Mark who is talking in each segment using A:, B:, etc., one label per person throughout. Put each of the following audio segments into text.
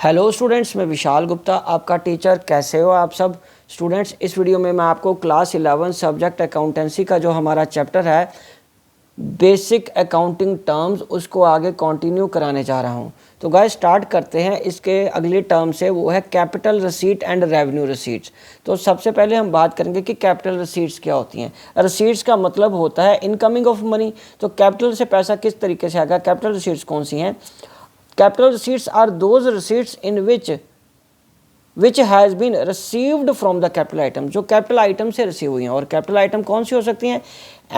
A: Hello students, मैं विशाल गुप्ता आपका teacher. कैसे हो आप सब स्टूडेंट्स। इस वीडियो में मैं आपको क्लास 11 सब्जेक्ट अकाउंटेंसी का जो हमारा चैप्टर है बेसिक अकाउंटिंग टर्म्स, उसको आगे कंटिन्यू कराने जा रहा हूँ। तो गाइस स्टार्ट करते हैं। इसके अगले टर्म से वो है capital receipt and revenue receipts. तो सबसे पहले हम बात करेंगे कि कैपिटल रिसीट्स क्या होती हैं। रिसीट्स का मतलब होता है इनकमिंग ऑफ मनी। तो कैपिटल से पैसा किस तरीके से आएगा, कैपिटल रिसीट्स कौन सी हैं। Capital receipts are those receipts in which has been received from the capital item, जो capital item से receive हुई हैं। और capital item कौन सी हो सकती हैं,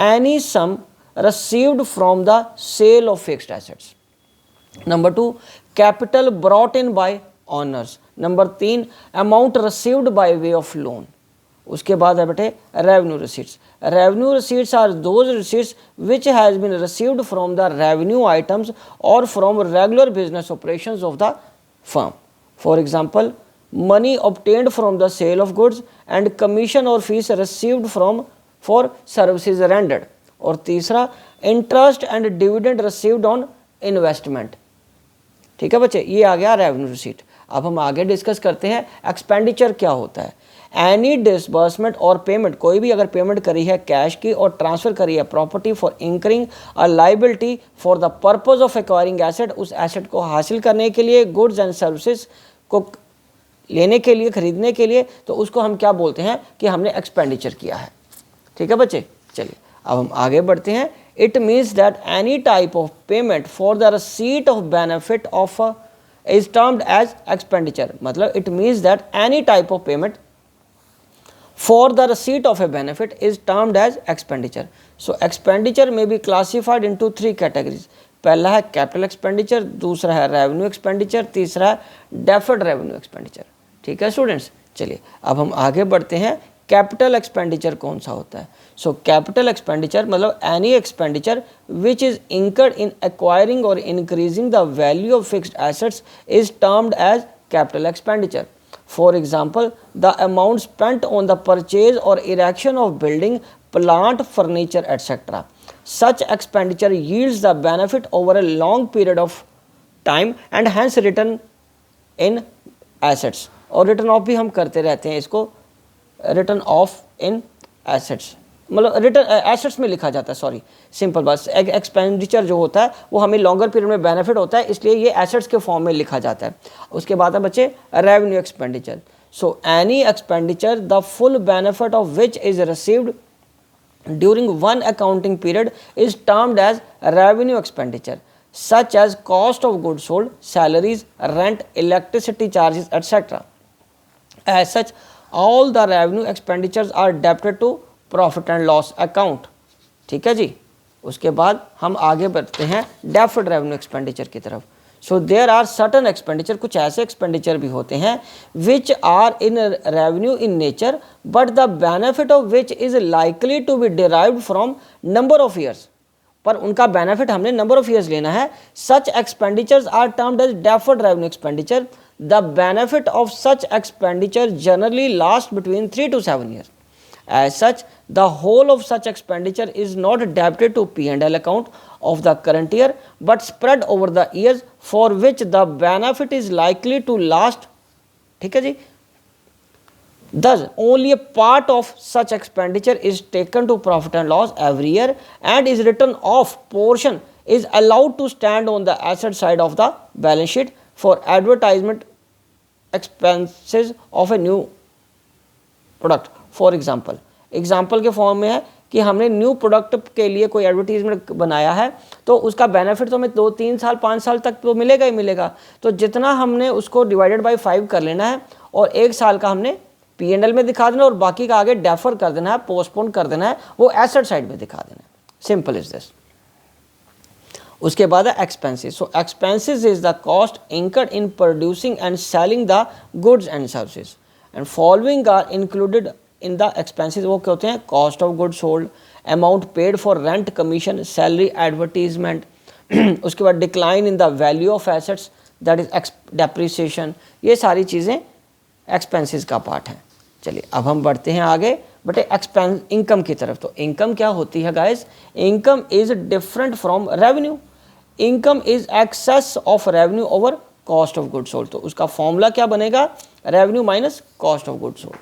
A: any sum received from the sale of fixed assets। Number 2, capital brought in by owners। Number 3, amount received by way of loan। उसके बाद है बेटे revenue receipts. Revenue receipts are those receipts which has been received from the revenue items और from regular business operations of the firm. For example, money obtained from the sale of goods and commission और fees received from for services rendered. और तीसरा, interest and dividend received on investment. ठीक है बच्चे, ये आ गया revenue receipt. अब हम आगे डिस्कस करते हैं एक्सपेंडिचर क्या होता है। एनी डिसबर्समेंट और पेमेंट, कोई भी अगर पेमेंट करी है कैश की और ट्रांसफर करी है property for incurring a liability for the purpose of acquiring asset, उस एसेट को हासिल करने के लिए, गुड्स एंड सर्विसेज को लेने के लिए, खरीदने के लिए, तो उसको हम क्या बोलते हैं कि हमने एक्सपेंडिचर किया है। ठीक है बच्चे, चलिए अब हम आगे बढ़ते हैं। It means that any type of payment for the receipt of benefit of is termed as expenditure। मतलब it means that any type of payment for the receipt of a benefit is termed as expenditure। So expenditure may be classified into 3 categories। पहला है capital expenditure, दूसरा है revenue expenditure, तीसरा है deferred revenue expenditure। ठीक है students, चलिए अब हम आगे बढ़ते हैं। कैपिटल एक्सपेंडिचर कौन सा होता है। सो कैपिटल एक्सपेंडिचर मतलब any expenditure which is incurred in acquiring और increasing the value of fixed assets is termed as capital expenditure. For example, the amount spent on the purchase और erection of building, plant, furniture etcetera. Such expenditure yields the benefit over a long period of time and hence return in assets. और return of भी हम करते रहते हैं इसको, return of in assets मतलब return assets में लिखा जाता है। सॉरी, सिंपल बात, एक्सपेंडिचर जो होता है वो हमें लॉन्गर पीरियड में बेनिफिट होता है, इसलिए ये एसेट्स के फॉर्म में लिखा जाता है। उसके बाद है बच्चे revenue expenditure. So any expenditure the full benefit of which is received during one accounting period is termed as revenue expenditure, such as cost of goods sold, salaries, rent, electricity charges etcetera. As such all the revenue expenditures are debited to profit and loss account। ठीक है जी। उसके बाद हम आगे बढ़ते हैं deferred revenue expenditure की तरफ। so there are certain expenditure, कुछ ऐसे expenditure भी होते हैं which are in revenue in nature but the benefit of which is likely to be derived from number of years। पर उनका बेनिफिट हमने नंबर ऑफ ईयर्स लेना है। Such expenditures are termed as deferred revenue expenditure. The benefit of such expenditure generally last between 3 to 7 years। As such the whole of such expenditure is not debited to P&L account of the current year but spread over the years for which the benefit is likely to last. ठीक है जी। Thus, only a part of such expenditure is taken to profit and loss every year and is written off portion is allowed to stand on the asset side of the balance sheet for advertisement expenses of a new product। For example, example के form में है कि हमने new product के लिए कोई advertisement बनाया है तो उसका बेनिफिट तो हमें 2, 3 साल 5 साल तक तो मिलेगा ही मिलेगा। तो जितना हमने उसको डिवाइडेड बाई 5 कर लेना है और 1 साल का हमने P&L में दिखा देना और बाकी का आगे डेफर कर देना है, पोस्टपोन कर देना है, वो एसेट साइड में दिखा देना है। Simple is this. उसके बाद है expenses. So expenses is the cost incurred in producing and selling the goods and services and following are included in the expenses. वो क्या होते हैं, cost of goods sold, amount paid for rent, commission, salary, advertisement. उसके बाद decline in the value of assets that is depreciation. ये सारी चीज़ें expenses का पार्ट है। चलिए अब हम बढ़ते हैं आगे बट एक्सपेंस इनकम की तरफ। तो इनकम क्या होती है guys, income is different from revenue. Income is excess of revenue over cost of good sold. तो उसका फॉर्मूला क्या बनेगा, revenue minus cost of good sold.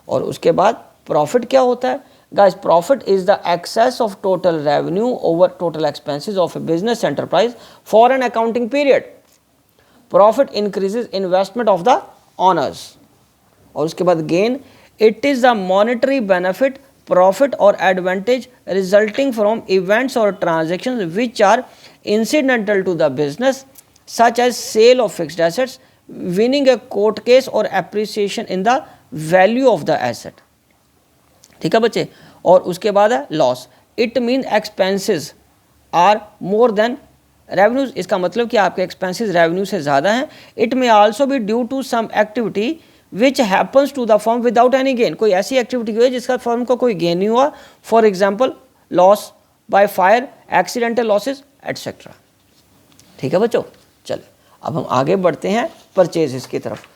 A: और उसके बाद प्रॉफिट क्या होता है guys, profit is the excess of total revenue over total expenses of a business enterprise for an accounting period. Profit increases investment of the owners. और उसके बाद gain, it is the monetary benefit, profit और advantage resulting from events और transactions which are incidental to the business such as sale of fixed assets, winning a court case or appreciation in the value of the asset। ठीक है बच्चे। और उसके बाद है loss, it mean expenses are more than revenues. इसका मतलब कि आपके एक्सपेंसेस रेवेन्यू से ज़्यादा हैं। It may also be due to some activity which happens to the firm without any gain. कोई ऐसी एक्टिविटी हुई है जिसका फर्म को कोई गेन नहीं हुआ, for example loss by fire, accidental losses etcetera. ठीक है बच्चों, चलिए अब हम आगे बढ़ते हैं परचेजेस की तरफ।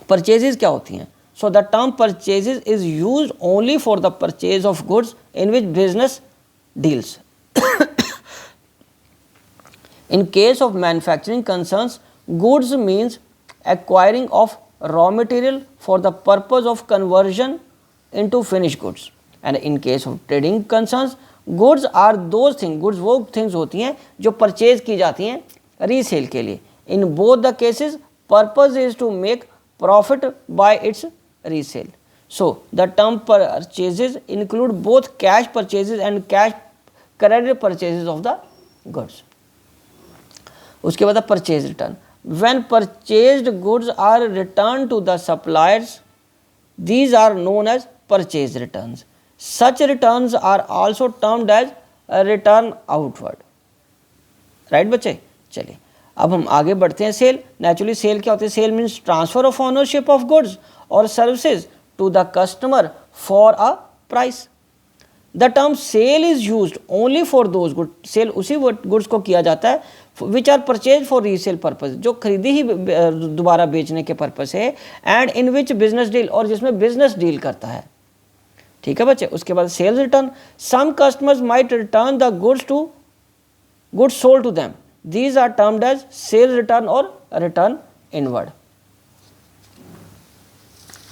A: परचेजेस क्या होती हैं? So the term purchases is used only for the purchase of goods in which business deals. In case of manufacturing concerns, goods means acquiring of raw material for the purpose of conversion into finished goods. And in case of trading concerns, goods are those things, goods वो things होती हैं जो purchase की जाती हैं resale के लिए। In both the cases, purpose is to make profit by its resale. So the term purchases include both cash purchases and cash credit purchases of the goods. उसके बाद purchase return, when purchased goods are return to the suppliers, these are known as purchase returns. Such returns are also termed as return outward. Right बच्चे, चलिए अब हम आगे बढ़ते हैं। Cell, naturally cell क्या होती है? Sale means transfer of ownership of goods और services to the customer for a price. The term sale is used only for those good, sale उसी गुड्स को किया जाता है which are purchase for resale purpose, जो खरीदी ही दोबारा बेचने के पर्पज है, and in which business deal, और जिसमें बिजनेस डील करता है। ठीक है बच्चे। उसके बाद sales return, some customers might return the goods sold to them, these are termed as sales return और रिटर्न इनवर्ड।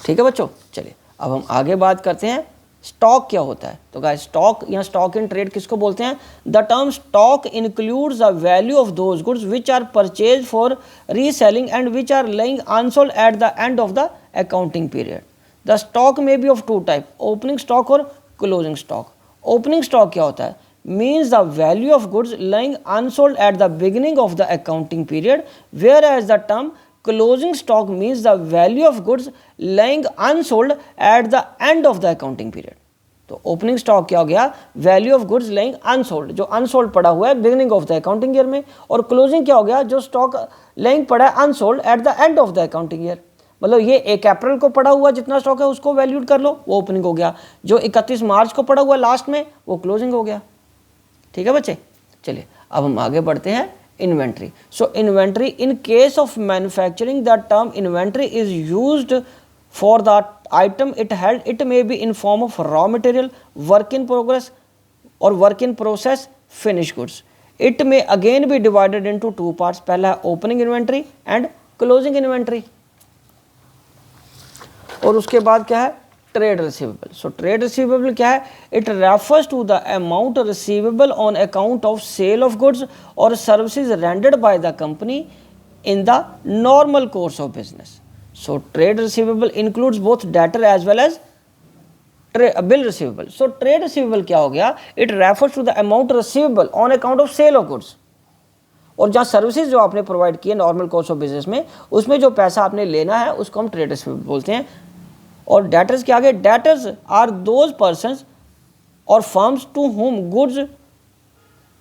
A: ठीक है बच्चों, चलिए अब हम आगे बात करते हैं स्टॉक क्या होता है। तो गाइस स्टॉक या स्टॉक इन ट्रेड किसको बोलते हैं? The term stock includes the value of those goods which are purchase for reselling and which are laying unsold at the end of the accounting period. The stock may be of two type, opening stock और closing stock. Opening stock क्या होता है? Means the value of goods laying unsold at the beginning of the accounting period, where as the term closing stock means the value of goods lying unsold at the end of the accounting period। तो opening stock क्या हो गया? Value of goods laying unsold, जो unsold पड़ा हुआ है beginning of the accounting year में। और क्लोजिंग क्या हो गया? जो स्टॉक लेइंग पड़ा है unsold at the end of the accounting year. मतलब ये 1 अप्रैल को पड़ा हुआ जितना स्टॉक है उसको वैल्यूड कर लो, वो ओपनिंग हो गया। जो 31 मार्च को पड़ा हुआ लास्ट में, वो क्लोजिंग हो गया। ठीक है बच्चे, चलिए अब हम आगे बढ़ते हैं। Inventory. So inventory, in case of manufacturing, the term inventory is used for the item it held. It may be in form of raw material, work in progress or work in process, finished goods. It may again be divided into two parts. पहला है opening inventory and closing inventory। और उसके बाद क्या है? Trade receivable. So trade receivable क्या है? It refers to the amount receivable on account of sale of goods और services rendered by the company in the normal course of business. So trade receivable includes both debtor as well as bill receivable. So trade receivable क्या हो गया? It refers to the amount receivable on account of sale of goods, और जहाँ services जो आपने provide किए normal course of business में, उसमें जो पैसा आपने लेना है उसको हम ट्रेड रिसीवेबल बोलते हैं। और डेटर्स के आगे, डेटर्स आर दोज पर्सन्स और firms to whom goods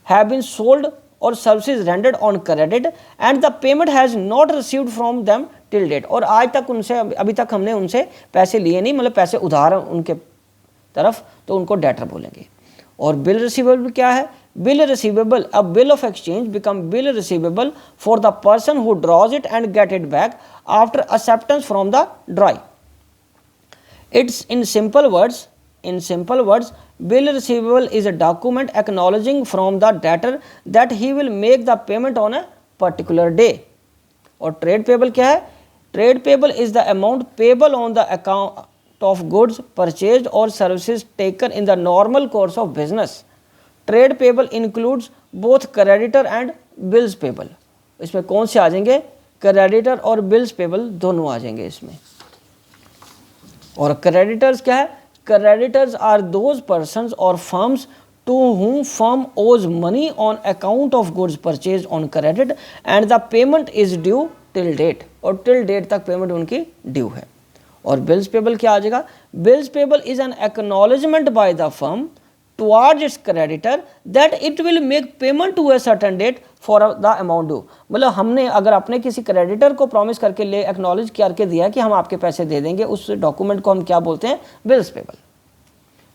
A: have been sold और services rendered on credit and the payment has not received from them till date. और आज तक उनसे, अभी तक हमने उनसे पैसे लिए नहीं, मतलब पैसे उधार उनके तरफ, तो उनको डेटर बोलेंगे। और बिल रिसीवेबल क्या है? Bill receivable, a bill of exchange become bill receivable for the person who draws it and get it back after acceptance from the dry. It's in simple words, In simple words, bill receivable is a document acknowledging from the debtor that he will make the payment on a particular day. और trade payable क्या है? Trade payable is the amount payable on the account of goods purchased or services taken in the normal course of business. Trade payable includes both creditor and bills payable. इसमें कौन से आ जाएंगे? Creditor और bills payable दोनों आ जाएंगे इसमें। और creditors क्या है? Creditors are those persons or firms to whom firm owes money on account of goods purchased on credit and the payment is due till date, और till date तक payment उनकी due है। और bills payable क्या आ जाएगा? Bills payable is an acknowledgement by the firm towards its creditor that it will make payment to a certain date for the amount due। मतलब हमने अगर अपने किसी क्रेडिटर को प्रॉमिस करके ले एक्नॉलेज करके दिया कि हम आपके पैसे दे देंगे, उस डॉक्यूमेंट को हम क्या बोलते हैं? Bills payable.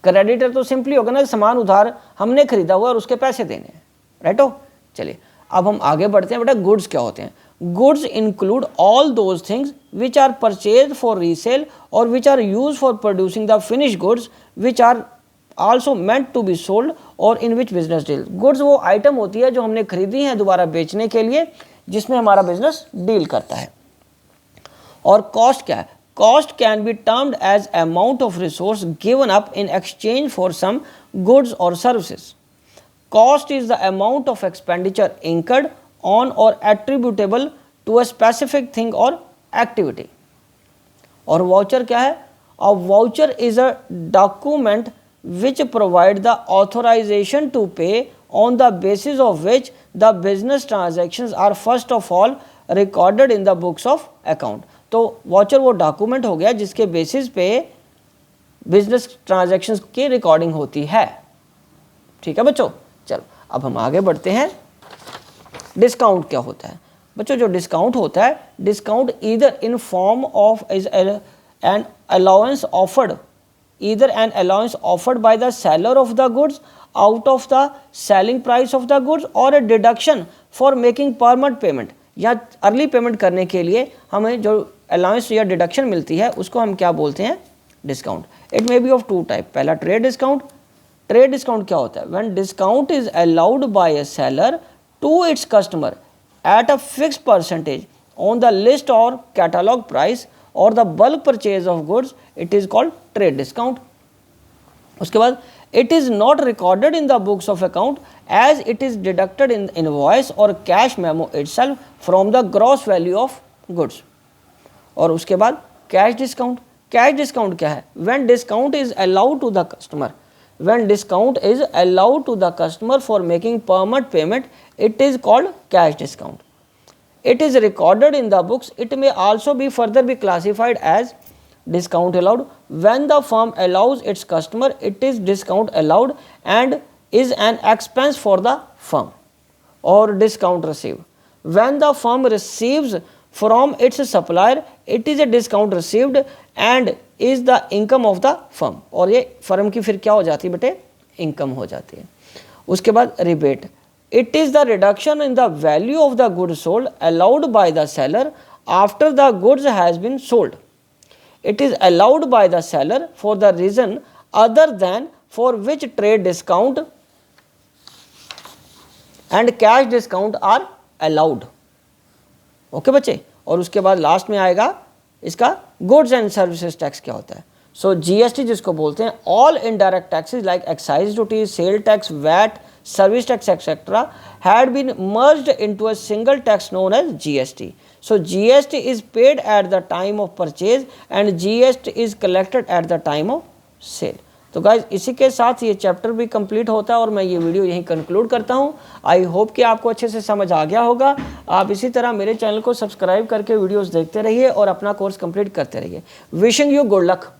A: क्रेडिटर तो सिंपली होगा ना, सामान उधार हमने खरीदा हुआ और उसके पैसे देने हैं, राइट हो। चलिए अब हम आगे बढ़ते हैं। बेटा गुड्स क्या होते हैं? Goods include all those things which are purchase for resale और which are use for producing the finish goods which are also meant to be sold और in which business deal। Goods वो item होती है जो हमने खरीदी है दोबारा बेचने के लिए, जिसमें हमारा बिजनेस डील करता है। और कॉस्ट क्या है? Cost can be termed as amount of resource given up in exchange for some goods और services. Cost is the amount of expenditure incurred on or attributable to a specific thing or activity। और voucher क्या है? A voucher is a document which provide the authorization to pay on the basis of which the business transactions are first of all recorded in the books of account। तो voucher वो document हो गया जिसके basis पे business transactions की recording होती है। ठीक है बच्चों, चलो अब हम आगे बढ़ते हैं। डिस्काउंट क्या होता है? बच्चों जो डिस्काउंट होता है, discount either in form of is an allowance offered, either an allowance offered by the seller of the goods out of the selling price of the goods or a deduction for making permanent payment। या early payment करने के लिए हमें जो allowance या deduction मिलती है उसको हम क्या बोलते हैं? Discount. It may be of two type. पहला ट्रेड डिस्काउंट। ट्रेड डिस्काउंट क्या होता है? When discount is allowed by a seller to its customer at a fix percentage on the list और कैटलॉग प्राइस और the bulk purchase of goods, it is called trade discount. उसके बाद it is not recorded in the books of account as it is deducted in invoice और cash memo itself from the gross value of goods. और उसके बाद cash discount. Cash discount क्या है? When discount is allowed to the customer, when discount is allowed to the customer for making permanent payment, it is called cash discount. It is recorded in the books. It may also be further be classified as discount allowed. When the firm allows its customer, it is discount allowed and is an expense for the firm। or discount received, when the firm receives from its supplier, it is a discount received and is the income of the firm। और ये firm की फिर क्या हो जाती है बेटे? Income हो जाती है। उसके बाद rebate. It is the reduction in the value of the goods sold allowed by the seller after the goods has been sold। It is allowed by the seller for the reason other than for which trade discount and cash discount are allowed। Okay बच्चे। और उसके बाद last में आएगा इसका goods and services tax क्या होता है। सो जीएसटी जिसको बोलते हैं, all indirect taxes like excise duty, sale tax, VAT, service tax etc. had been merged into a single tax known as GST। So GST is paid at the time of purchase and GST is collected at the time of sale। तो guys इसी के साथ ये chapter भी complete होता है और मैं ये वीडियो यहीं कंक्लूड करता हूँ। आई होप कि आपको अच्छे से समझ आ गया होगा। आप इसी तरह मेरे चैनल को सब्सक्राइब करके वीडियोस देखते रहिए और अपना कोर्स कंप्लीट करते रहिए। Wishing you good luck.